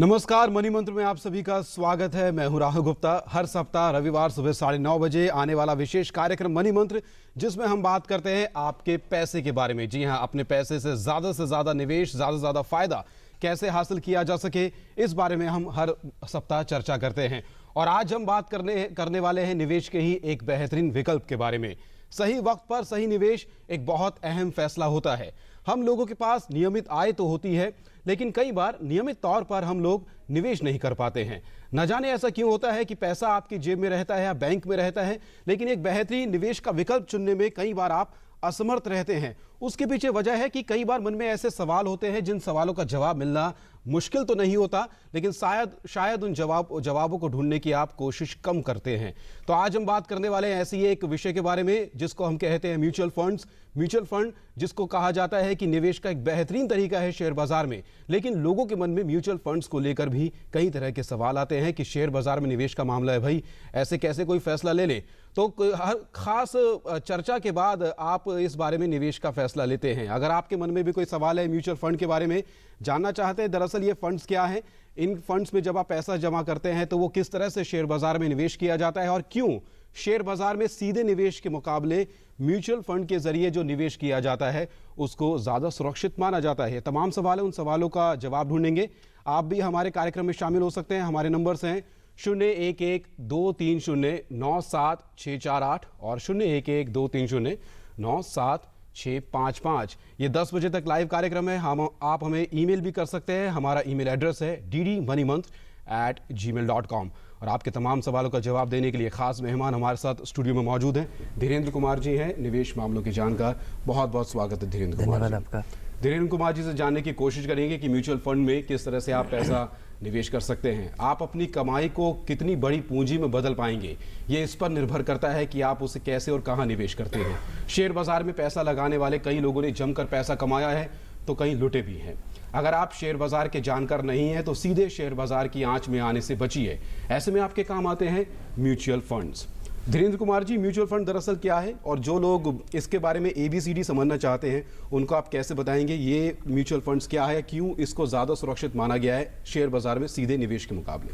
नमस्कार, मनी मंत्र में आप सभी का स्वागत है। मैं हूं राहुल गुप्ता। हर सप्ताह रविवार सुबह 9:30 बजे आने वाला विशेष कार्यक्रम मनी मंत्र, जिसमें हम बात करते हैं आपके पैसे के बारे में। जी हां, अपने पैसे से ज्यादा निवेश, ज्यादा से ज्यादा फायदा कैसे हासिल किया जा सके, इस बारे में हम हर सप्ताह चर्चा करते हैं। और आज हम बात करने वाले हैं निवेश के ही एक बेहतरीन विकल्प के बारे में। सही वक्त पर सही निवेश एक बहुत अहम फैसला होता है। हम लोगों के पास नियमित आय तो होती है, लेकिन कई बार नियमित तौर पर हम लोग निवेश नहीं कर पाते हैं। न जाने ऐसा क्यों होता है कि पैसा आपकी जेब में रहता है या बैंक में रहता है, लेकिन एक बेहतरीन निवेश का विकल्प चुनने में कई बार आप असमर्थ रहते हैं। उसके पीछे वजह है कि कई बार मन में ऐसे सवाल होते हैं जिन सवालों का जवाब मिलना मुश्किल तो नहीं होता, लेकिन शायद उन जवाबों को ढूंढने की आप कोशिश कम करते हैं। तो आज हम बात करने वाले हैं ऐसी एक विषय के बारे में जिसको हम कहते हैं म्यूचुअल फंड्स। म्यूचुअल फंड जिसको कहा जाता है कि निवेश का एक बेहतरीन तरीका है शेयर बाजार में, लेकिन लोगों के मन में म्यूचुअल फंड्स को लेकर भी कई तरह के सवाल आते हैं कि शेयर बाजार में निवेश का मामला है भाई, ऐसे कैसे कोई फैसला ले ले। तो हर खास चर्चा के बाद आप इस बारे में निवेश का फैसला लेते हैं। अगर आपके मन में भी कोई सवाल है म्यूचुअल फंड के बारे में, जानना चाहते हैं दरअसल ये फंड्स क्या है, इन फंड्स में जब आप पैसा जमा करते हैं तो वो किस तरह से शेयर बाजार में निवेश किया जाता है, और क्यों शेयर बाजार में सीधे निवेश के मुकाबले म्यूचुअल फंड के जरिए जो निवेश किया जाता है उसको ज्यादा सुरक्षित माना जाता है। तमाम सवाल है, उन सवालों का जवाब ढूंढेंगे। आप भी हमारे कार्यक्रम में शामिल हो सकते हैं। हमारे नंबर्स हैं 0112309768 और 0112309765। ये 10 बजे तक लाइव कार्यक्रम है। आप हमें ईमेल भी कर सकते हैं। हमारा ईमेल एड्रेस है ddmoneymonth@gmail.com। और आपके तमाम सवालों का जवाब देने के लिए खास मेहमान हमारे साथ स्टूडियो में मौजूद हैं। धीरेन्द्र कुमार जी हैं, निवेश मामलों के जानकार। बहुत बहुत स्वागत है धीरेन्द्र कुमार जी। आपका। धीरेन्द्र कुमार जी से जानने की कोशिश करेंगे कि म्यूचुअल फंड में किस तरह से आप पैसा निवेश कर सकते हैं। आप अपनी कमाई को कितनी बड़ी पूंजी में बदल पाएंगे, ये इस पर निर्भर करता है कि आप उसे कैसे और कहां निवेश करते हैं। शेयर बाजार में पैसा लगाने वाले कई लोगों ने जमकर पैसा कमाया है तो कई लुटे भी हैं। अगर आप शेयर बाजार के जानकार नहीं हैं तो सीधे शेयर बाजार की आंच में आने से बचिए। ऐसे में आपके काम आते हैं mutual funds. Dhirendra Kumar ji, mutual fund दरअसल क्या है, और जो लोग इसके बारे में ABCD समझना चाहते हैं उनको आप कैसे बताएंगे ये म्यूचुअल फंड्स क्या है, क्यों इसको ज़्यादा सुरक्षित माना गया है शेयर बाजार में सीधे निवेश के मुकाबले?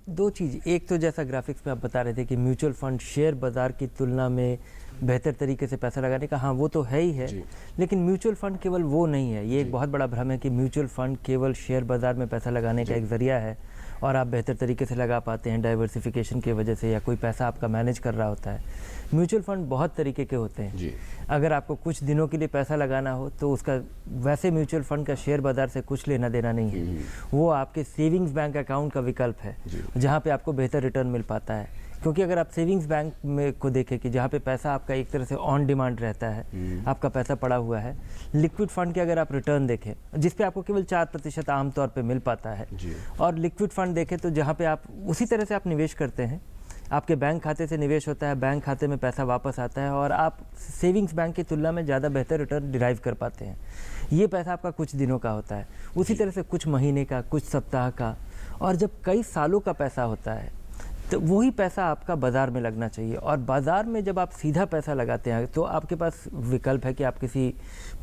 दो चीज़, एक तो जैसा ग्राफिक्स में आप बता रहे थे कि म्यूचुअल फंड शेयर बाजार की तुलना में बेहतर तरीके से पैसा लगाने का, हाँ वो तो है ही है, लेकिन म्यूचुअल फंड केवल वो नहीं है। ये एक बहुत बड़ा भ्रम है कि म्यूचुअल फंड केवल शेयर बाजार में पैसा लगाने का एक जरिया है और आप बेहतर तरीके से लगा पाते हैं डाइवर्सिफिकेशन की वजह से, या कोई पैसा आपका मैनेज कर रहा होता है। म्यूचुअल फंड बहुत तरीके के होते हैं। अगर आपको कुछ दिनों के लिए पैसा लगाना हो तो उसका, वैसे म्यूचुअल फंड का शेयर बाजार से कुछ लेना देना नहीं है। वो आपके सेविंग्स बैंक अकाउंट का विकल्प है जहाँ पे आपको बेहतर रिटर्न मिल पाता है। क्योंकि अगर आप सेविंग्स बैंक में को देखें कि जहाँ पे पैसा आपका एक तरह से ऑन डिमांड रहता है, आपका पैसा पड़ा हुआ है। लिक्विड फंड के अगर आप रिटर्न देखें जिस पे आपको केवल 4% आमतौर पे मिल पाता है, और लिक्विड फंड देखें तो जहाँ पे आप उसी तरह से आप निवेश करते हैं, आपके बैंक खाते से निवेश होता है, बैंक खाते में पैसा वापस आता है और आप सेविंग्स बैंक की तुलना में ज़्यादा बेहतर रिटर्न डिराइव कर पाते हैं। ये पैसा आपका कुछ दिनों का होता है, उसी तरह से कुछ महीने का, कुछ सप्ताह का, और जब कई सालों का पैसा होता है तो वही पैसा आपका बाज़ार में लगना चाहिए। और बाज़ार में जब आप सीधा पैसा लगाते हैं तो आपके पास विकल्प है कि आप किसी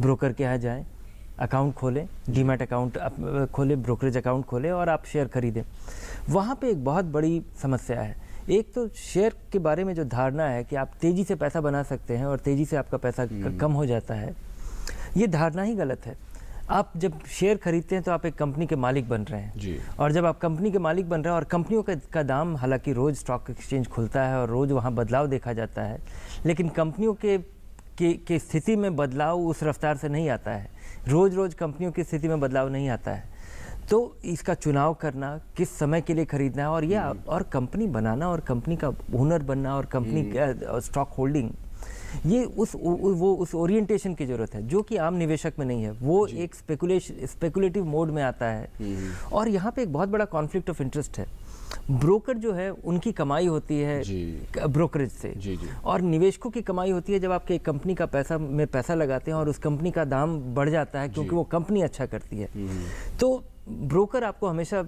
ब्रोकर के यहाँ जाएं, अकाउंट खोलें, डीमैट अकाउंट खोलें, ब्रोकरेज अकाउंट खोलें और आप शेयर खरीदें। वहाँ पे एक बहुत बड़ी समस्या है। एक तो शेयर के बारे में जो धारणा है कि आप तेज़ी से पैसा बना सकते हैं और तेज़ी से आपका पैसा कम हो जाता है, ये धारणा ही गलत है। आप जब शेयर खरीदते हैं तो आप एक कंपनी के मालिक बन रहे हैं, और जब आप कंपनी के मालिक बन रहे हैं, और कंपनियों का दाम हालांकि रोज़ स्टॉक एक्सचेंज खुलता है और रोज़ वहाँ बदलाव देखा जाता है, लेकिन कंपनियों के स्थिति में बदलाव उस रफ्तार से नहीं आता है। रोज़ कंपनियों की स्थिति में बदलाव नहीं आता है। तो इसका चुनाव करना, किस समय के लिए खरीदना है, और कंपनी बनाना और कंपनी का ओनर बनना और कंपनी का स्टॉक होल्डिंग, ये उस ओरिएंटेशन की जरूरत है जो कि आम निवेशक में नहीं है। वो एक स्पेकुलेटिव मोड में आता है। और यहाँ पे एक बहुत बड़ा कॉन्फ्लिक्ट ऑफ इंटरेस्ट है। ब्रोकर जो है उनकी कमाई होती है ब्रोकरेज से, और निवेशकों की कमाई होती है जब आपके एक कंपनी का पैसा लगाते हैं और उस कंपनी का दाम बढ़ जाता है क्योंकि वो कंपनी अच्छा करती है। तो ब्रोकर आपको हमेशा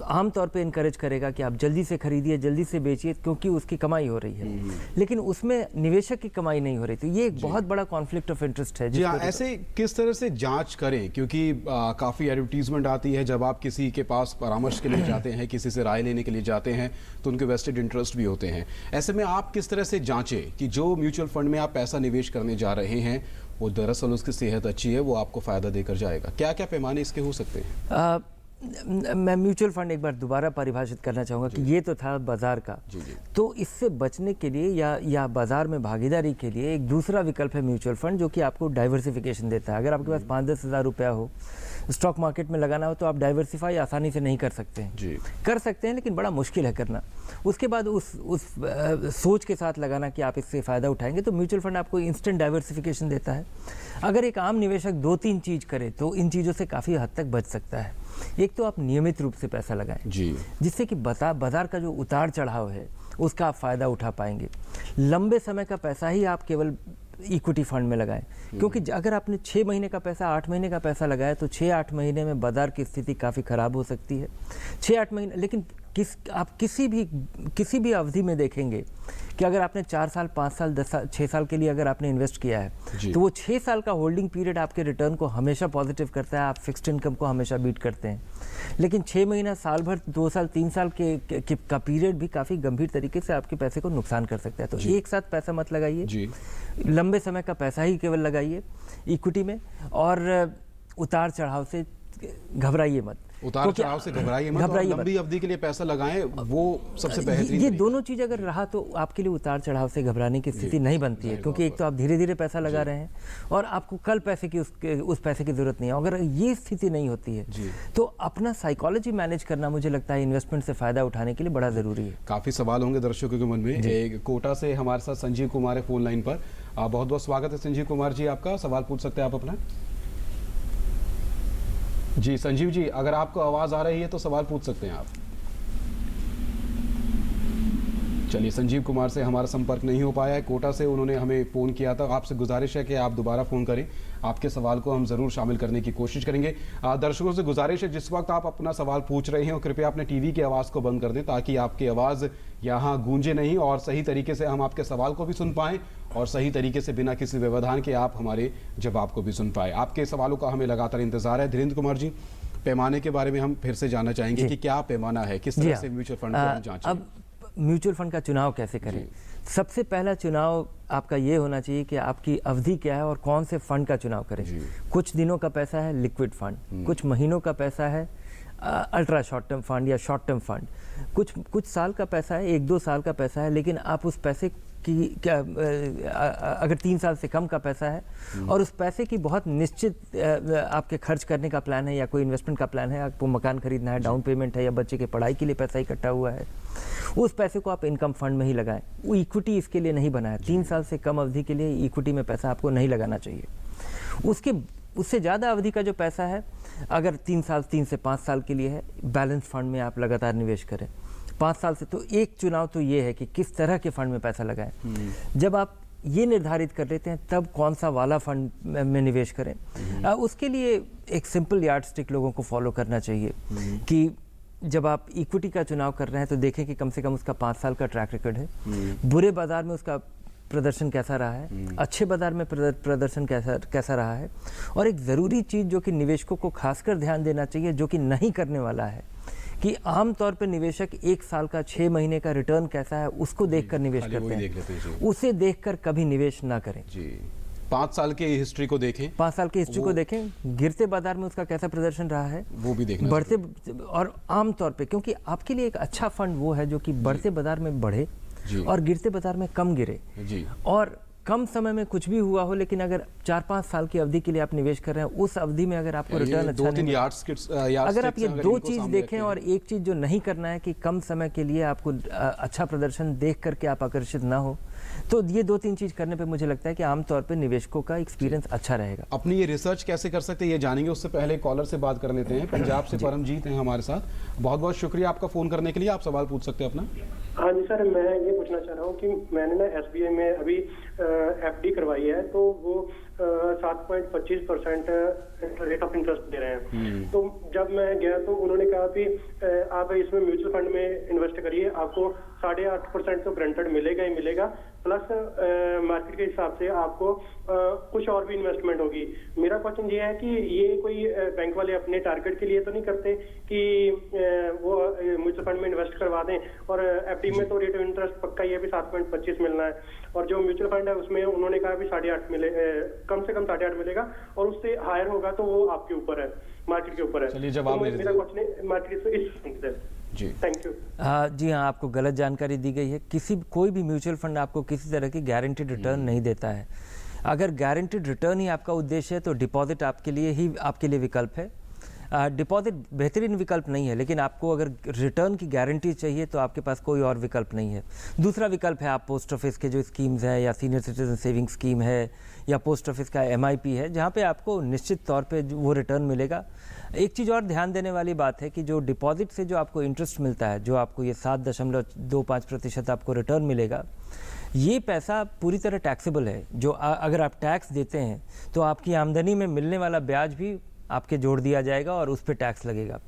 आमतौर पे इनकरेज करेगा कि आप जल्दी से खरीदिए, जल्दी से बेचिए, क्योंकि उसकी कमाई हो रही है, लेकिन उसमें निवेशक की कमाई नहीं हो रही। तो ये एक बहुत बड़ा कॉन्फ्लिक्ट ऑफ इंटरेस्ट है। जी हाँ, ऐसे किस तरह से जांच करें, क्योंकि काफ़ी एडवर्टीजमेंट आती है जब आप किसी के पास परामर्श के लिए जाते हैं, किसी से राय लेने के लिए जाते हैं, तो उनके वेस्टेड इंटरेस्ट भी होते हैं। ऐसे में आप किस तरह से जांचें कि जो म्यूचुअल फंड में आप पैसा निवेश करने जा रहे हैं वो दरअसल उसकी सेहत अच्छी है, वो आपको फ़ायदा देकर जाएगा? क्या क्या पैमाने इसके हो सकते हैं? मैं म्यूचुअल फंड एक बार दोबारा परिभाषित करना चाहूँगा कि ये तो था बाजार का। तो इससे बचने के लिए या बाजार में भागीदारी के लिए एक दूसरा विकल्प है म्यूचुअल फंड, जो कि आपको डाइवर्सिफिकेशन देता है। अगर आपके पास 5-10 हज़ार रुपया हो, स्टॉक मार्केट में लगाना हो, तो आप डाइवर्सिफाई आसानी से नहीं कर सकते हैं। कर सकते हैं, लेकिन बड़ा मुश्किल है करना। उसके बाद उस सोच के साथ लगाना कि आप इससे फ़ायदा उठाएंगे, तो म्यूचुअल फंड आपको इंस्टेंट डाइवर्सिफिकेशन देता है। अगर एक आम निवेशक 2-3 चीज़ करे तो इन चीज़ों से काफ़ी हद तक बच सकता है। एक तो आप नियमित रूप से पैसा लगाएं, जिससे कि बाजार का जो उतार चढ़ाव है उसका आप फ़ायदा उठा पाएंगे। लंबे समय का पैसा ही आप केवल इक्विटी फंड में लगाएं, क्योंकि अगर आपने 6 महीने का पैसा, 8 महीने का पैसा लगाया, तो 6-8 महीने में बाजार की स्थिति काफ़ी ख़राब हो सकती है। 6-8 महीने, लेकिन आप किसी भी अवधि में देखेंगे कि अगर आपने 4 साल, 5 साल, 10 साल, 6 साल के लिए अगर आपने इन्वेस्ट किया है, तो वो 6 साल का होल्डिंग पीरियड आपके रिटर्न को हमेशा पॉजिटिव करता है, आप फिक्स्ड इनकम को हमेशा बीट करते हैं। लेकिन 6 महीना, साल भर, 2 साल, 3 साल का पीरियड भी काफ़ी गंभीर तरीके से आपके पैसे को नुकसान कर सकता है। तो एक साथ पैसा मत लगाइए, लंबे समय का पैसा ही केवल लगाइए इक्विटी में, और उतार चढ़ाव से घबराइए मत। उतार चढ़ाव से घबराइए मत, और लंबी अवधि के लिए पैसा लगाएं, वो सबसे बेहतरीन। ये दोनों चीज़ अगर रहा तो आपके लिए उतार चढ़ाव से घबराने की स्थिति नहीं बनती है, क्योंकि एक तो आप धीरे धीरे पैसा लगा रहे हैं और आपको कल पैसे की उस पैसे की जरूरत नहीं है। अगर ये स्थिति नहीं होती है तो अपना साइकोलॉजी मैनेज करना, मुझे लगता है, इन्वेस्टमेंट से फायदा उठाने के लिए बड़ा जरूरी है। काफ़ी सवाल होंगे दर्शकों के मन में। कोटा से हमारे साथ संजीव कुमार है फोन लाइन पर। बहुत बहुत स्वागत है संजीव कुमार जी, आपका सवाल पूछ सकते हैं आप अपना। जी संजीव जी, अगर आपको आवाज आ रही है तो सवाल पूछ सकते हैं आप। चलिए, संजीव कुमार से हमारा संपर्क नहीं हो पाया है। कोटा से उन्होंने हमें फ़ोन किया था। आपसे गुजारिश है कि आप दोबारा फ़ोन करें, आपके सवाल को हम ज़रूर शामिल करने की कोशिश करेंगे। दर्शकों से गुजारिश है, जिस वक्त आप अपना सवाल पूछ रहे हैं, कृपया अपने टीवी की आवाज़ को बंद कर दें, ताकि आपकी आवाज़ यहाँ गूंजे नहीं और सही तरीके से हम आपके सवाल को भी सुन पाएँ और सही तरीके से बिना किसी व्यवधान के आप हमारे जवाब को भी सुन पाए। आपके सवालों का हमें लगातार इंतजार है। धीरेन्द्र कुमार जी, पैमाने के बारे में हम फिर से जानना चाहेंगे कि क्या पैमाना है, किस तरह से म्यूचुअल फंड को हम जांचें? अब म्यूचुअल फंड का चुनाव कैसे करें? सबसे पहला चुनाव आपका ये होना चाहिए कि आपकी अवधि क्या है और कौन से फंड का चुनाव करें। कुछ दिनों का पैसा है लिक्विड फंड, कुछ महीनों का पैसा है अल्ट्रा शॉर्ट टर्म फंड या शॉर्ट टर्म फंड, कुछ साल का पैसा है, 1-2 साल का पैसा है, लेकिन आप उस पैसे की अगर 3 साल से कम का पैसा है और उस पैसे की बहुत निश्चित आपके खर्च करने का प्लान है या कोई इन्वेस्टमेंट का प्लान है, आपको मकान खरीदना है, डाउन पेमेंट है या बच्चे के पढ़ाई के लिए पैसा इकट्ठा हुआ है, उस पैसे को आप इनकम फंड में ही लगाएं। वो इक्विटी इसके लिए नहीं बना है। 3 साल से कम अवधि के लिए इक्विटी में पैसा आपको नहीं लगाना चाहिए। उससे ज़्यादा अवधि का जो पैसा है, अगर 3 से 5 साल के लिए है, बैलेंस फंड में आप लगातार निवेश करें। 5 साल से तो एक चुनाव तो ये है कि किस तरह के फंड में पैसा लगाएं। जब आप ये निर्धारित कर लेते हैं तब कौन सा वाला फंड में निवेश करें। उसके लिए एक सिंपल यार्डस्टिक लोगों को फॉलो करना चाहिए कि जब आप इक्विटी का चुनाव कर रहे हैं तो देखें कि कम से कम उसका 5 साल का ट्रैक रिकॉर्ड है, बुरे बाजार में उसका प्रदर्शन कैसा रहा है, अच्छे बाजार में प्रदर्शन कैसा रहा है। और एक ज़रूरी चीज़ जो कि निवेशकों को खासकर ध्यान देना चाहिए, जो कि नहीं करने वाला है, कि आमतौर पर निवेशक 1 साल का 6 महीने का रिटर्न कैसा है उसको देखकर निवेश करते हैं, उसे देखकर कभी निवेश ना करें। 5 साल की हिस्ट्री को देखें, 5 साल की हिस्ट्री को देखें, गिरते बाजार में उसका कैसा प्रदर्शन रहा है वो भी देखना, बढ़ते, और आमतौर पे, क्योंकि आपके लिए एक अच्छा फंड वो है जो कि बढ़ते बाजार में बढ़े और गिरते बाजार में कम गिरे, और कम समय में कुछ भी हुआ हो, लेकिन अगर 4-5 साल की अवधि के लिए आप निवेश कर रहे हैं, उस अवधि में अगर आपको रिटर्न अच्छा नहीं, अगर आप ये 2 चीज़ देखें और एक चीज़ जो नहीं करना है कि कम समय के लिए आपको अच्छा प्रदर्शन देख करके आप आकर्षित ना हो, तो ये 2-3 चीज़ करने पे मुझे लगता है कि आमतौर पे निवेशकों का एक्सपीरियंस अच्छा रहेगा। अपनी ये रिसर्च कैसे कर सकते हैं ये जानेंगे, उससे पहले कॉलर से बात कर लेते हैं। पंजाब से परमजीत हैं हमारे साथ। बहुत बहुत शुक्रिया आपका फ़ोन करने के लिए। आप सवाल पूछ सकते हैं अपना। हाँ जी सर, मैं ये पूछना चाह रहा हूँ कि मैंने ना SBI में अभी FD करवाई है, तो वो 7.25% रेट ऑफ इंटरेस्ट दे रहे हैं। तो जब मैं गया तो उन्होंने कहा कि आप इसमें म्यूचुअल फंड में इन्वेस्ट करिए, आपको 8.5% तो ग्रांटेड मिलेगा ही मिलेगा, प्लस मार्केट के हिसाब से आपको कुछ और भी इन्वेस्टमेंट होगी। मेरा क्वेश्चन ये है कि ये कोई बैंक वाले अपने टारगेट के लिए तो नहीं करते कि वो म्यूचुअल फंड में इन्वेस्ट करवा दें, और एफडी में तो रेट ऑफ इंटरेस्ट पक्का ही है भी 7.25 मिलना है, और जो म्यूचुअल फंड है उसमें उन्होंने कहा भी 8.5 मिले, कम से कम 8.5 मिलेगा, और उससे हायर होगा तो वो आपके ऊपर है, मार्केट के ऊपर है। चलिए जवाब तो मेरा क्वेश्चन मार्केट से इस जी थैंक यू। जी हाँ, आपको गलत जानकारी दी गई है। कोई भी म्यूचुअल फंड आपको किसी तरह की गारंटीड रिटर्न नहीं देता है। अगर गारंटीड रिटर्न ही आपका उद्देश्य है तो डिपॉजिट आपके लिए विकल्प है। डिपॉजिट बेहतरीन विकल्प नहीं है, लेकिन आपको अगर रिटर्न की गारंटी चाहिए तो आपके पास कोई और विकल्प नहीं है। दूसरा विकल्प है, आप पोस्ट ऑफिस के जो स्कीम्स हैं या सीनियर सिटीजन सेविंग स्कीम है या पोस्ट ऑफिस का MIP है, जहाँ पे आपको निश्चित तौर पे वो रिटर्न मिलेगा। एक चीज़ और ध्यान देने वाली बात है कि जो डिपॉजिट से जो आपको इंटरेस्ट मिलता है, जो आपको ये 7.25% आपको रिटर्न मिलेगा, ये पैसा पूरी तरह टैक्सेबल है। जो अगर आप टैक्स देते हैं तो आपकी आमदनी में मिलने वाला ब्याज भी आपके जोड़ दिया जाएगा और उस पर टैक्स लगेगा।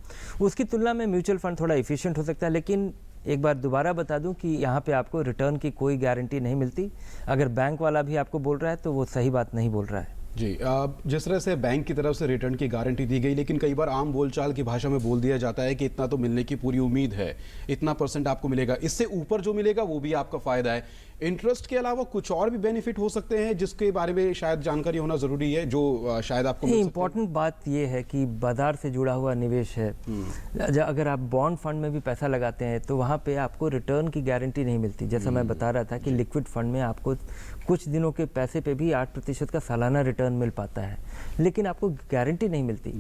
उसकी तुलना में म्यूचुअल फंड थोड़ा इफ़िशिएंट हो सकता है, लेकिन एक बार दोबारा बता दूं कि यहाँ पे आपको रिटर्न की कोई गारंटी नहीं मिलती। अगर बैंक वाला भी आपको बोल रहा है तो वो सही बात नहीं बोल रहा है। जी, जिस तरह से बैंक की तरफ से रिटर्न की गारंटी दी गई, लेकिन कई बार आम बोलचाल की भाषा में बोल दिया जाता है कि इतना तो मिलने की पूरी उम्मीद है, इतना % आपको मिलेगा, इससे ऊपर जो मिलेगा वो भी आपका फायदा है। इंटरेस्ट के अलावा कुछ और भी बेनिफिट हो सकते हैं जिसके बारे में शायद जानकारी होना जरूरी है, जो शायद आपको मिल सकते हैं। इम्पॉर्टेंट बात ये है कि बाजार से जुड़ा हुआ निवेश है। अगर आप बॉन्ड फंड में भी पैसा लगाते हैं तो वहाँ पे आपको रिटर्न की गारंटी नहीं मिलती। जैसा मैं बता रहा था कि लिक्विड फंड में आपको कुछ दिनों के पैसे पे भी 8% का सालाना रिटर्न मिल पाता है, लेकिन आपको गारंटी नहीं मिलती।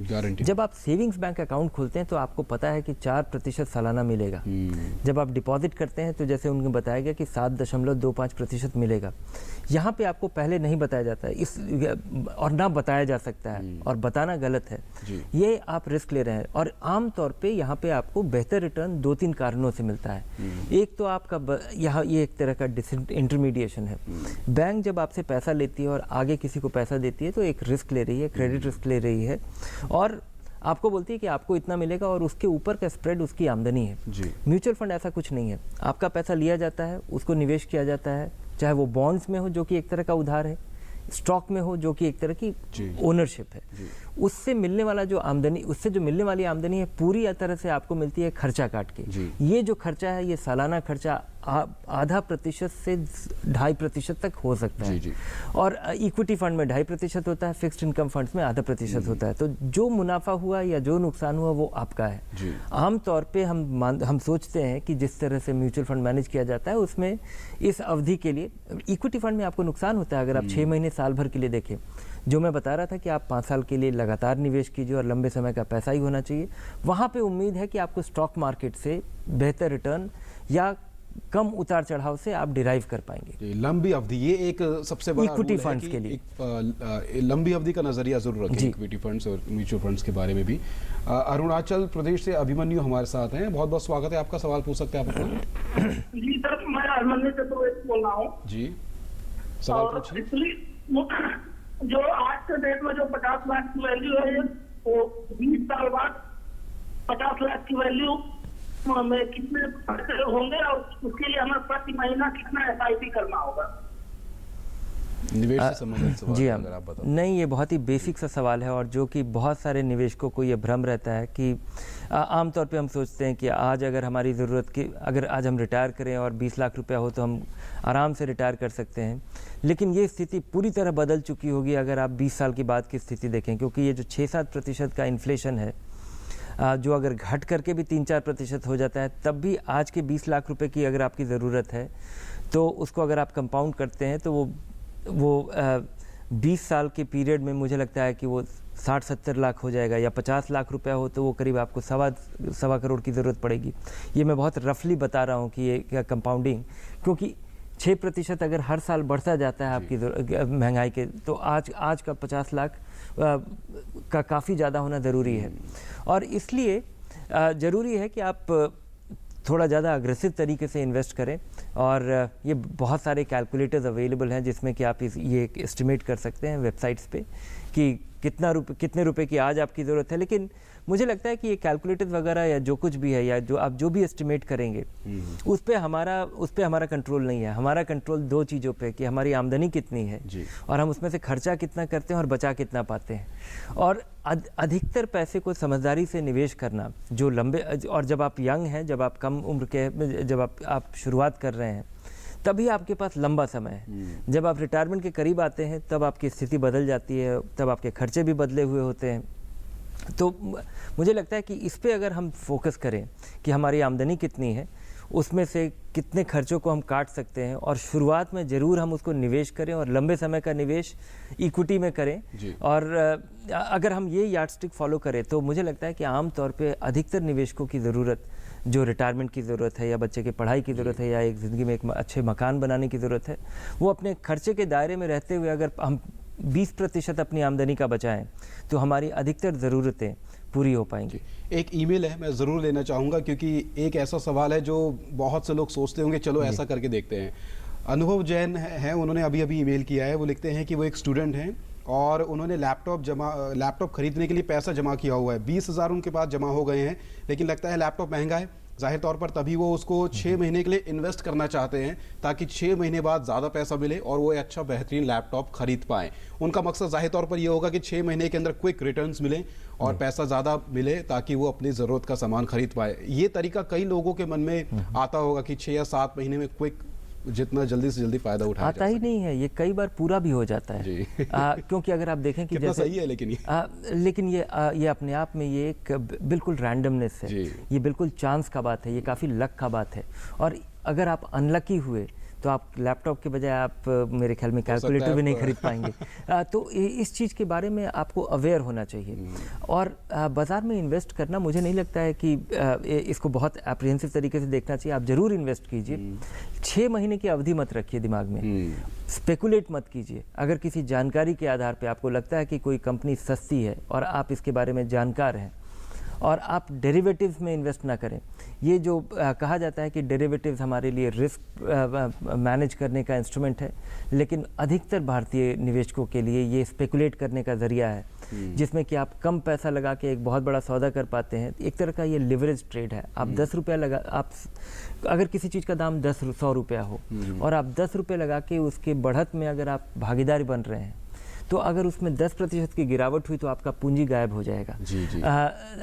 जब आप सेविंग्स बैंक अकाउंट खोलते हैं तो आपको पता है कि 4% सालाना मिलेगा। जब आप डिपॉजिट करते हैं तो जैसे उन्होंने बताया गया कि 7.25% मिलेगा। यहाँ पे आपको पहले नहीं बताया जाता है और ना बताया जा सकता है, और बताना गलत है। ये आप रिस्क ले रहे हैं, और आम तौर पे यहाँ पे आपको बेहतर रिटर्न 2-3 कारणों से मिलता है। एक तो आपका यहाँ ये एक तरह का इंटरमीडिएशन है। बैंक जब आपसे पैसा लेती है और आगे किसी को पैसा देती है तो एक रिस्क ले रही है, क्रेडिट रिस्क ले रही है, और आपको बोलती है कि आपको इतना मिलेगा और उसके ऊपर का स्प्रेड उसकी आमदनी है। म्यूचुअल फंड ऐसा कुछ नहीं है। आपका पैसा लिया जाता है, उसको निवेश किया जाता है, चाहे वो बॉन्ड्स में हो जो कि एक तरह का उधार है, स्टॉक में हो जो कि एक तरह की ओनरशिप है। उससे मिलने वाला जो आमदनी, उससे जो मिलने वाली आमदनी है पूरी तरह से आपको मिलती है खर्चा काट के। ये जो खर्चा है, ये सालाना खर्चा 0.5% से 2.5% तक हो सकता है। और इक्विटी फंड में 2.5% होता है, फिक्स्ड इनकम फंड्स में 0.5% होता है। तो जो मुनाफा हुआ या जो नुकसान हुआ वो आपका है। आमतौर पे हम सोचते हैं कि जिस तरह से म्यूचुअल फंड मैनेज किया जाता है उसमें इस अवधि के लिए, इक्विटी फंड में आपको नुकसान होता है अगर आप 6 महीने साल भर के लिए देखें। जो मैं बता रहा था कि आप 5 साल के लिए लगातार निवेश कीजिए और लंबे समय का पैसा ही होना चाहिए, वहाँ पे उम्मीद है कि आपको स्टॉक मार्केट से बेहतर रिटर्न या कम उतार चढ़ाव से आप डिराइव कर पाएंगे। लंबी अवधि, ये एक सबसे बड़ा इक्विटी फंड्स के लिए लंबी अवधि का नजरिया जरूर रखें इक्विटी फंड्स और म्यूचुअल फंड्स के बारे में भी। अरुणाचल प्रदेश से अभिमन्यु हमारे साथ हैं, बहुत बहुत स्वागत है आपका। सवाल पूछ सकते हैं आप अपना। जी सर, मैं अभिमन्यु चतुर्वेदी बोल रहा हूँ जी, सवाल पूछिए। जो आज के डेट में जो 50 लाख की वैल्यू है, वो 20 साल बाद 50 लाख की वैल्यू में कितने खर्चे होंगे, और उसके लिए हमें प्रति महीना कितना SIP करना होगा? निवेश से संबंधित सवाल जी है, हाँ, अगर आप बताओ। नहीं, ये बहुत ही बेसिक सा सवाल है, और जो कि बहुत सारे निवेशकों को ये भ्रम रहता है कि आमतौर पे हम सोचते हैं कि आज अगर हमारी ज़रूरत की, अगर आज हम रिटायर करें और 20 लाख रुपया हो तो हम आराम से रिटायर कर सकते हैं। लेकिन ये स्थिति पूरी तरह बदल चुकी होगी अगर आप 20 साल के बाद की स्थिति देखें, क्योंकि ये जो 6-7% का इन्फ्लेशन है, जो अगर घट करके भी 3-4% हो जाता है, तब भी आज के 20 लाख रुपए की अगर आपकी ज़रूरत है तो उसको अगर आप कंपाउंड करते हैं तो वो 20 साल के पीरियड में मुझे लगता है कि वो 60-70 लाख हो जाएगा, या 50 लाख रुपया हो तो वो करीब आपको सवा करोड़ की ज़रूरत पड़ेगी। ये मैं बहुत रफली बता रहा हूँ कि ये क्या कंपाउंडिंग, क्योंकि 6% अगर हर साल बढ़ता जाता है आपकी महंगाई के, तो आज का 50 लाख का काफ़ी ज़्यादा होना ज़रूरी है। और इसलिए ज़रूरी है कि आप थोड़ा ज़्यादा अग्रेसिव तरीके से इन्वेस्ट करें। और ये बहुत सारे कैलकुलेटर्स अवेलेबल हैं जिसमें कि आप ये एस्टिमेट कर सकते हैं वेबसाइट्स पे कि कितने रुपए की आज आपकी ज़रूरत है। लेकिन मुझे लगता है कि ये कैलकुलेटर्स वगैरह या जो कुछ भी है या जो भी एस्टिमेट करेंगे उस पे हमारा कंट्रोल नहीं है। हमारा कंट्रोल दो चीज़ों पे कि हमारी आमदनी कितनी है और हम उसमें से खर्चा कितना करते हैं और बचा कितना पाते हैं। और अधिकतर पैसे को समझदारी से निवेश करना जो लंबे, और जब आप यंग हैं, जब आप कम उम्र के, जब आप शुरुआत कर रहे हैं तभी आपके पास लंबा समय है। जब आप रिटायरमेंट के करीब आते हैं तब आपकी स्थिति बदल जाती है, तब आपके खर्चे भी बदले हुए होते हैं। तो मुझे लगता है कि इस पे अगर हम फोकस करें कि हमारी आमदनी कितनी है, उसमें से कितने खर्चों को हम काट सकते हैं और शुरुआत में ज़रूर हम उसको निवेश करें और लंबे समय का निवेश इक्विटी में करें। और अगर हम ये यार्डस्टिक फॉलो करें तो मुझे लगता है कि आम तौर पे अधिकतर निवेशकों की ज़रूरत, जो रिटायरमेंट की ज़रूरत है या बच्चे की पढ़ाई की ज़रूरत है या एक ज़िंदगी में एक अच्छे मकान बनाने की ज़रूरत है, वो अपने खर्चे के दायरे में रहते हुए अगर हम 20% अपनी आमदनी का बचाएं तो हमारी अधिकतर ज़रूरतें पूरी हो पाएंगी। एक ईमेल है, मैं ज़रूर लेना चाहूँगा क्योंकि एक ऐसा सवाल है जो बहुत से लोग सोचते होंगे चलो ऐसा करके देखते हैं। अनुभव जैन हैं, उन्होंने अभी ईमेल किया है। वो लिखते हैं कि वो एक स्टूडेंट हैं और उन्होंने लैपटॉप खरीदने के लिए पैसा जमा किया हुआ है। 20,000 उनके पास जमा हो गए हैं, लेकिन लगता है लैपटॉप महंगा है जाहिर तौर पर, तभी वो उसको 6 महीने के लिए इन्वेस्ट करना चाहते हैं ताकि 6 महीने बाद ज़्यादा पैसा मिले और वो अच्छा बेहतरीन लैपटॉप खरीद पाएँ। उनका मकसद जाहिर तौर पर ये होगा कि 6 महीने के अंदर क्विक रिटर्न्स मिले और पैसा ज़्यादा मिले ताकि वो अपनी ज़रूरत का सामान खरीद पाए। ये तरीका कई लोगों के मन में आता होगा कि 6 या 7 महीने में क्विक, जितना जल्दी से जल्दी फायदा उठाया आता ही नहीं है। ये कई बार पूरा भी हो जाता है क्योंकि अगर आप देखें कि कितना जैसे सही है, लेकिन ये अपने आप में ये एक बिल्कुल रैंडमनेस है, ये बिल्कुल चांस का बात है, ये काफ़ी लक का बात है। और अगर आप अनलकी हुए तो आप लैपटॉप के बजाय आप मेरे ख्याल में कैलकुलेटर भी नहीं खरीद पाएंगे। तो इस चीज़ के बारे में आपको अवेयर होना चाहिए। और बाज़ार में इन्वेस्ट करना, मुझे नहीं लगता है कि इसको बहुत एप्रीहेंसिव तरीके से देखना चाहिए। आप ज़रूर इन्वेस्ट कीजिए, 6 महीने की अवधि मत रखिए दिमाग में, स्पेकुलेट मत कीजिए। अगर किसी जानकारी के आधार पर आपको लगता है कि कोई कंपनी सस्ती है और आप इसके बारे में जानकार हैं और आप डेरिवेटिव्स में इन्वेस्ट ना करें। ये जो कहा जाता है कि डेरिवेटिव्स हमारे लिए रिस्क मैनेज करने का इंस्ट्रूमेंट है, लेकिन अधिकतर भारतीय निवेशकों के लिए ये स्पेकुलेट करने का ज़रिया है, जिसमें कि आप कम पैसा लगा के एक बहुत बड़ा सौदा कर पाते हैं। एक तरह का ये लिवरेज ट्रेड है। आप 10 रुपया लगा, आप अगर किसी चीज़ का दाम 100 रुपया हो और आप 10 रुपये लगा के उसके बढ़त में अगर आप भागीदारी बन रहे हैं, तो अगर उसमें 10% की गिरावट हुई तो आपका पूंजी गायब हो जाएगा।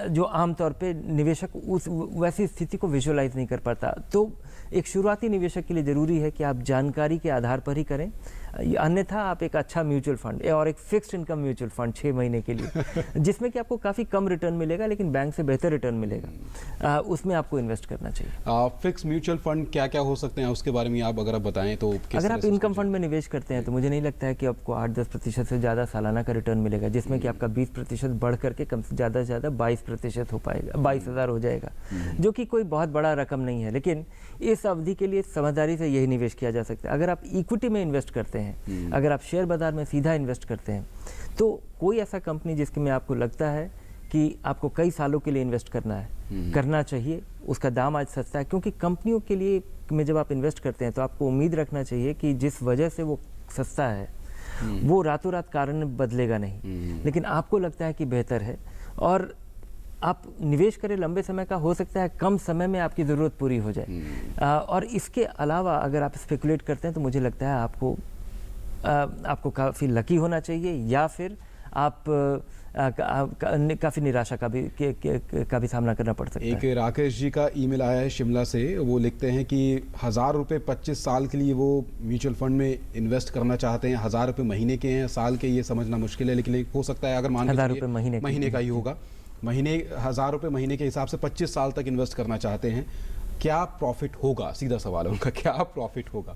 जो आमतौर पे निवेशक उस वैसी स्थिति को विजुअलाइज नहीं कर पाता। तो एक शुरुआती निवेशक के लिए ज़रूरी है कि आप जानकारी के आधार पर ही करें, अन्यथा आप एक अच्छा म्यूचुअल फंड और एक फिक्स्ड इनकम म्यूचुअल फंड 6 महीने के लिए जिसमें कि आपको काफ़ी कम रिटर्न मिलेगा लेकिन बैंक से बेहतर रिटर्न मिलेगा, उसमें आपको इन्वेस्ट करना चाहिए। फिक्स म्यूचुअल फंड क्या क्या हो सकते हैं उसके बारे में आप अगर बताएं तो? अगर आप इनकम फंड में निवेश करते हैं तो मुझे नहीं लगता है कि आपको 8-10% से ज़्यादा सालाना का रिटर्न मिलेगा, जिसमें कि आपका 20% बढ़ करके कम से ज़्यादा 22% हो पाएगा, 22,000 हो जाएगा, जो कि कोई बहुत बड़ा रकम नहीं है। लेकिन इस अवधि के लिए समझदारी से यही निवेश किया जा सकता है। अगर आप इक्विटी में इन्वेस्ट करते हैं, अगर आप शेयर बाजार में सीधा इन्वेस्ट करते हैं, तो कोई ऐसा कंपनी जिसके में आपको लगता है कि आपको कई सालों के लिए इन्वेस्ट करना चाहिए, उसका दाम आज सस्ता है। क्योंकि कंपनियों के लिए में जब आप इन्वेस्ट करते हैं तो आपको उम्मीद रखना चाहिए कि जिस वजह से वो सस्ता है वो रातों रात कारण बदलेगा नहीं, लेकिन आपको लगता है कि बेहतर है और आप निवेश करें लंबे समय का, हो सकता है कम समय में आपकी ज़रूरत पूरी हो जाए। और इसके अलावा अगर आप स्पेकुलेट करते हैं तो मुझे लगता है आपको काफ़ी लकी होना चाहिए, या फिर आप काफ़ी निराशा का भी सामना करना पड़ सकता है। एक राकेश जी का ईमेल आया है शिमला से। वो लिखते हैं कि 1,000 रुपये 25 साल के लिए वो म्यूचुअल फंड में इन्वेस्ट करना चाहते हैं। 1,000 रुपये महीने के हैं, साल के ये समझना मुश्किल है, लेकिन हो सकता है अगर मान 1,000 रुपये महीने का ही होगा, महीने 1,000 रुपये महीने के हिसाब से 25 साल तक इन्वेस्ट करना चाहते हैं। क्या प्रॉफिट होगा? सीधा सवाल है उनका, क्या प्रॉफिट होगा?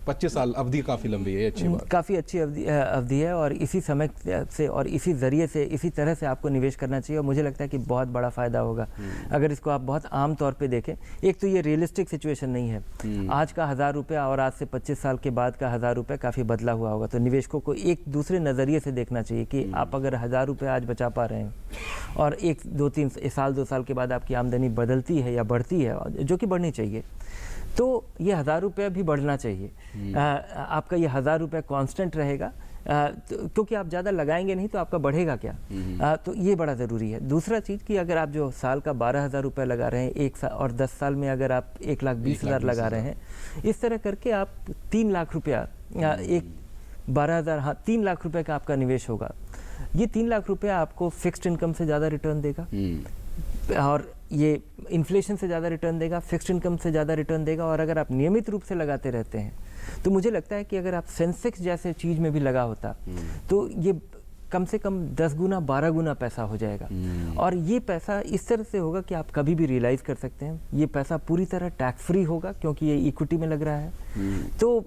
25 साल अवधि काफ़ी लंबी है, अच्छी बात। काफ़ी अच्छी अवधि है और इसी समय से और इसी ज़रिए से इसी तरह से आपको निवेश करना चाहिए और मुझे लगता है कि बहुत बड़ा फ़ायदा होगा अगर इसको आप बहुत आम तौर पे देखें। एक तो ये रियलिस्टिक सिचुएशन नहीं है, आज का 1000 रुपया और आज से 25 साल के बाद का 1000 रुपया काफ़ी बदला हुआ होगा, तो निवेशकों को एक दूसरे नज़रिए से देखना चाहिए कि आप अगर 1000 रुपया आज बचा पा रहे हैं और 2 साल के बाद आपकी आमदनी बदलती है या बढ़ती है, जो कि बढ़नी चाहिए, तो ये 1000 रुपया भी बढ़ना चाहिए। आपका ये 1000 रुपया कांस्टेंट रहेगा, क्योंकि आप ज़्यादा लगाएंगे नहीं तो आपका बढ़ेगा क्या, तो ये बड़ा ज़रूरी है। दूसरा चीज़ कि अगर आप जो साल का 12,000 रुपया लगा रहे हैं एक साल और 10 साल में अगर आप 1,20,000 लगा रहे हैं, इस तरह करके आप 3 लाख रुपया 12,000, हाँ 3 लाख रुपये का आपका निवेश होगा। ये 3 लाख रुपया आपको फिक्स्ड इनकम से ज़्यादा रिटर्न देगा और ये इन्फ्लेशन से ज़्यादा रिटर्न देगा, फिक्स्ड इनकम से ज़्यादा रिटर्न देगा। और अगर आप नियमित रूप से लगाते रहते हैं तो मुझे लगता है कि अगर आप सेंसेक्स जैसे चीज़ में भी लगा होता तो ये कम से कम 10 गुना 12 गुना पैसा हो जाएगा। और ये पैसा इस तरह से होगा कि आप कभी भी रियलाइज़ कर सकते हैं। ये पैसा पूरी तरह टैक्स फ्री होगा क्योंकि ये इक्विटी में लग रहा है। तो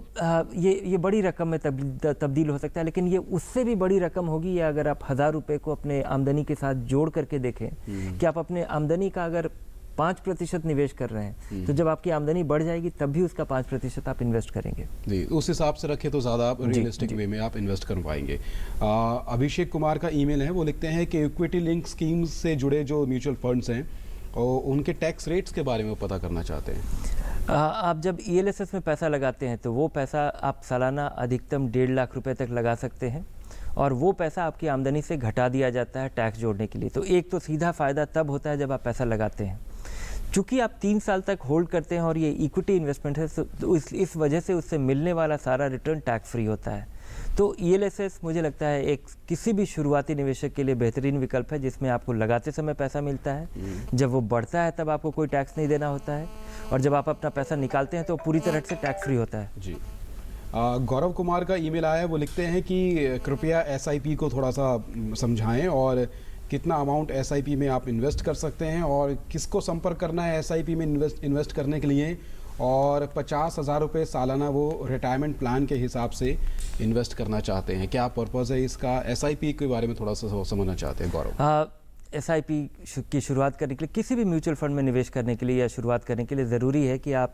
ये बड़ी रकम में तब्दील हो सकता है, लेकिन ये उससे भी बड़ी रकम होगी या अगर आप 1000 रुपये को अपने आमदनी के साथ जोड़ करके देखें कि आप अपने आमदनी का अगर 5% निवेश कर रहे हैं तो जब आपकी आमदनी बढ़ जाएगी तब भी उसका 5% आप इन्वेस्ट करेंगे। जी, उस हिसाब से रखें तो ज़्यादा आप रियलिस्टिक वे में आप इन्वेस्ट कर पाएंगे। अभिषेक कुमार का ईमेल है, वो लिखते हैं कि इक्विटी लिंक स्कीम्स से जुड़े जो म्यूचुअल फंड्स हैं और उनके टैक्स रेट्स के बारे में वो पता करना चाहते हैं। आप जब ELSS में पैसा लगाते हैं तो वो पैसा आप सालाना अधिकतम 1.5 लाख रुपए तक लगा सकते हैं और वो पैसा आपकी आमदनी से घटा दिया जाता है टैक्स जोड़ने के लिए। तो एक तो सीधा फ़ायदा तब होता है जब आप पैसा लगाते हैं। चूँकि आप 3 साल तक होल्ड करते हैं और ये इक्विटी इन्वेस्टमेंट है तो इस वजह से उससे मिलने वाला सारा रिटर्न टैक्स फ्री होता है। तो ELSS मुझे लगता है एक किसी भी शुरुआती निवेशक के लिए बेहतरीन विकल्प है, जिसमें आपको लगाते समय पैसा मिलता है, जब वो बढ़ता है तब आपको कोई टैक्स नहीं देना होता है और जब आप अपना पैसा निकालते हैं तो पूरी तरह से टैक्स फ्री होता है। जी, गौरव कुमार का ईमेल आया है, वो लिखते हैं कि कृपया SIP को थोड़ा सा समझाएं और कितना अमाउंट SIP में आप इन्वेस्ट कर सकते हैं और किसको संपर्क करना है SIP में इन्वेस्ट करने के लिए, और 50,000 रुपये सालाना वो रिटायरमेंट प्लान के हिसाब से इन्वेस्ट करना चाहते हैं। क्या पर्पज़ है इसका? SIP के बारे में थोड़ा सा समझना चाहते हैं गौरव। SIP की शुरुआत करने के लिए, किसी भी म्यूचुअल फंड में निवेश करने के लिए या शुरुआत करने के लिए ज़रूरी है कि आप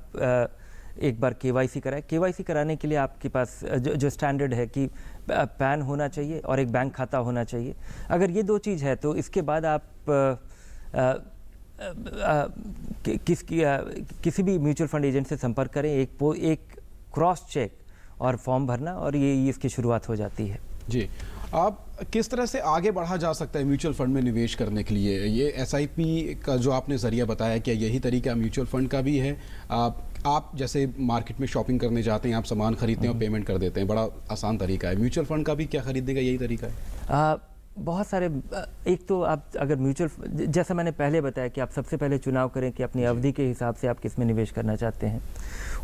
एक बार KYC कराएं। KYC कराने के लिए आपके पास जो स्टैंडर्ड है कि पैन होना चाहिए और एक बैंक खाता होना चाहिए। अगर ये 2 चीज़ है तो इसके बाद आप किसी भी म्यूचुअल फंड एजेंट से संपर्क करें, एक क्रॉस चेक और फॉर्म भरना और ये इसकी शुरुआत हो जाती है। जी, आप किस तरह से आगे बढ़ा जा सकता है म्यूचुअल फंड में निवेश करने के लिए? ये SIP का जो आपने ज़रिया बताया, क्या यही तरीका म्यूचुअल फंड का भी है? आप जैसे मार्केट में शॉपिंग करने जाते हैं, आप सामान खरीदते हैं और पेमेंट कर देते हैं, बड़ा आसान तरीका है। म्यूचुअल फंड का भी क्या खरीदने का यही तरीका है? बहुत सारे, एक तो आप अगर म्यूचुअल, जैसा मैंने पहले बताया कि आप सबसे पहले चुनाव करें कि अपनी अवधि के हिसाब से आप किस में निवेश करना चाहते हैं।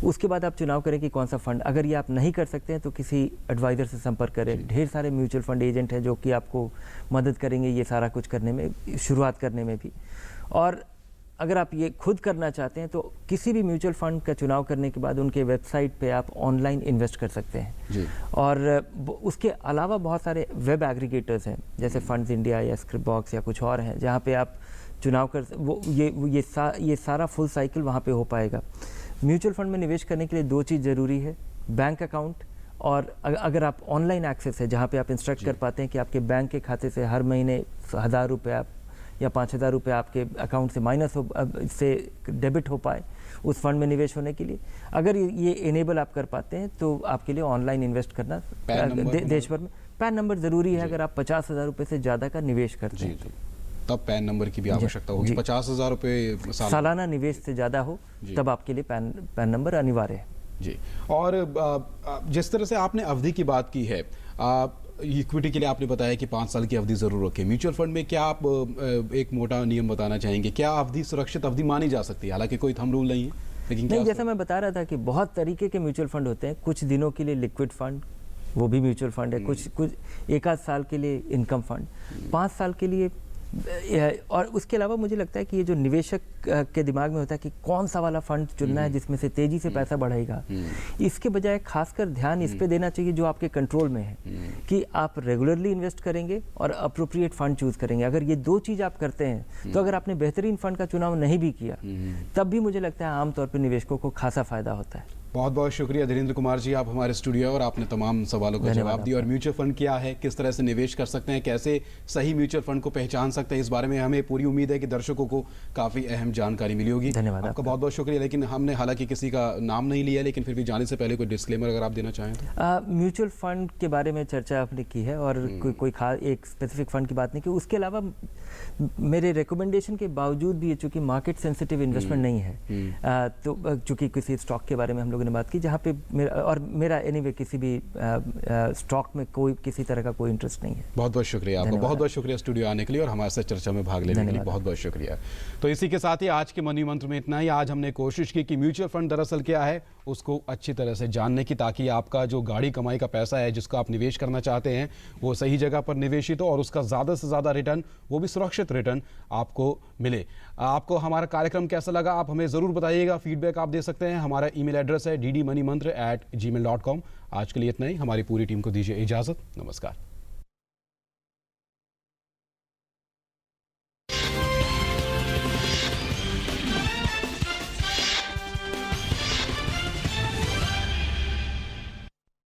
उसके बाद आप चुनाव करें कि कौन सा फंड। अगर ये आप नहीं कर सकते हैं तो किसी एडवाइज़र से संपर्क करें। ढेर सारे म्यूचुअल फंड एजेंट हैं जो कि आपको मदद करेंगे ये सारा कुछ करने में, शुरुआत करने में भी। और अगर आप ये खुद करना चाहते हैं तो किसी भी म्यूचुअल फंड का चुनाव करने के बाद उनके वेबसाइट पे आप ऑनलाइन इन्वेस्ट कर सकते हैं जी। और उसके अलावा बहुत सारे वेब एग्रीगेटर्स हैं जैसे फंड्स इंडिया या स्क्रिप्ट बॉक्स या कुछ और हैं जहाँ पे आप चुनाव कर ये सारा फुल साइकिल वहाँ पे हो पाएगा। म्यूचुअल फंड में निवेश करने के लिए 2 चीज़ ज़रूरी है, बैंक अकाउंट और अगर आप ऑनलाइन एक्सेस है जहाँ पे आप इंस्ट्रक्ट कर पाते हैं कि आपके बैंक के खाते से हर महीने 1000 रुपये या 5000 रुपये आपके अकाउंट से माइनस हो, से डेबिट हो पाए उस फंड में निवेश होने के लिए। अगर ये इनेबल आप कर पाते हैं तो आपके लिए ऑनलाइन इन्वेस्ट करना देश भर में पैन नंबर ज़रूरी है। अगर आप 50,000 रुपये से ज़्यादा का निवेश करते हैं तब पैन नंबर की भी आवश्यकता होगी। 50,000 रुपये सालाना निवेश से ज़्यादा हो तब आपके लिए पैन नंबर अनिवार्य है जी। और जिस तरह से आपने अवधि की बात की है, इक्विटी के लिए आपने बताया कि 5 साल की अवधि ज़रूर रखें। म्यूचुअल फंड में क्या आप एक मोटा नियम बताना चाहेंगे? क्या अवधि सुरक्षित अवधि मानी जा सकती है? हालांकि कोई थंब रूल नहीं है, लेकिन नहीं, जैसा मैं बता रहा था कि बहुत तरीके के म्यूचुअल फंड होते हैं। कुछ दिनों के लिए लिक्विड फंड, वो भी म्यूचुअल फंड है। कुछ 1 आध साल के लिए इनकम फंड, 5 साल के लिए और उसके अलावा मुझे लगता है कि ये जो निवेशक के दिमाग में होता है कि कौन सा वाला फंड चुनना है जिसमें से तेजी से पैसा बढ़ेगा, इसके बजाय खासकर ध्यान इस पे देना चाहिए जो आपके कंट्रोल में है, कि आप रेगुलरली इन्वेस्ट करेंगे और अप्रोप्रिएट फंड चूज करेंगे। अगर ये दो चीज आप करते हैं तो अगर आपने बेहतरीन फंड का चुनाव नहीं भी किया तब भी मुझे लगता है आमतौर पर निवेशकों को खासा फायदा होता है। बहुत बहुत शुक्रिया धीरेन्द्र कुमार जी, आप हमारे स्टूडियो और आपने तमाम सवालों का जवाब दिया। और म्यूचुअल फंड क्या है, किस तरह से निवेश कर सकते हैं, कैसे सही म्यूचुअल फंड को पहचान सकते हैं, इस बारे में हमें पूरी उम्मीद है कि दर्शकों को काफ़ी अहम जानकारी मिली होगी। धन्यवाद आपका बहुत बहुत शुक्रिया। लेकिन हमने हालांकि किसी का नाम नहीं लिया, लेकिन फिर भी जाने से पहले कोई डिस्क्लेमर अगर आप देना चाहें तो। म्यूचुअल फंड के बारे में चर्चा आपने की है और कोई खास एक स्पेसिफिक फंड की बात नहीं की। उसके अलावा मेरे रिकमेंडेशन के बावजूद भी ये चूंकि मार्केट सेंसिटिव इन्वेस्टमेंट नहीं है, तो चूंकि किसी स्टॉक के बारे में हम लोगों ने बात की जहाँ पे मेरा एनीवे किसी भी स्टॉक में कोई किसी तरह का कोई इंटरेस्ट नहीं है। बहुत बहुत शुक्रिया आपका, बहुत बहुत शुक्रिया स्टूडियो आने के लिए और हमारे साथ चर्चा में भाग लेने के लिए बहुत बहुत शुक्रिया। तो इसी के साथ ही आज के मनी मंत्र में इतना ही। आज हमने कोशिश की कि म्यूचुअल फंड दरअसल क्या है उसको अच्छी तरह से जानने की, ताकि आपका जो गाड़ी कमाई का पैसा है जिसको आप निवेश करना चाहते हैं वो सही जगह पर निवेशित हो और उसका ज़्यादा से ज़्यादा रिटर्न, वो भी सुरक्षित रिटर्न आपको मिले। आपको हमारा कार्यक्रम कैसा लगा आप हमें ज़रूर बताइएगा, फीडबैक आप दे सकते हैं। हमारा ईमेल एड्रेस है ddmoneymantra@gmail.com। आज के लिए इतना ही। हमारी पूरी टीम को दीजिए इजाज़त। नमस्कार।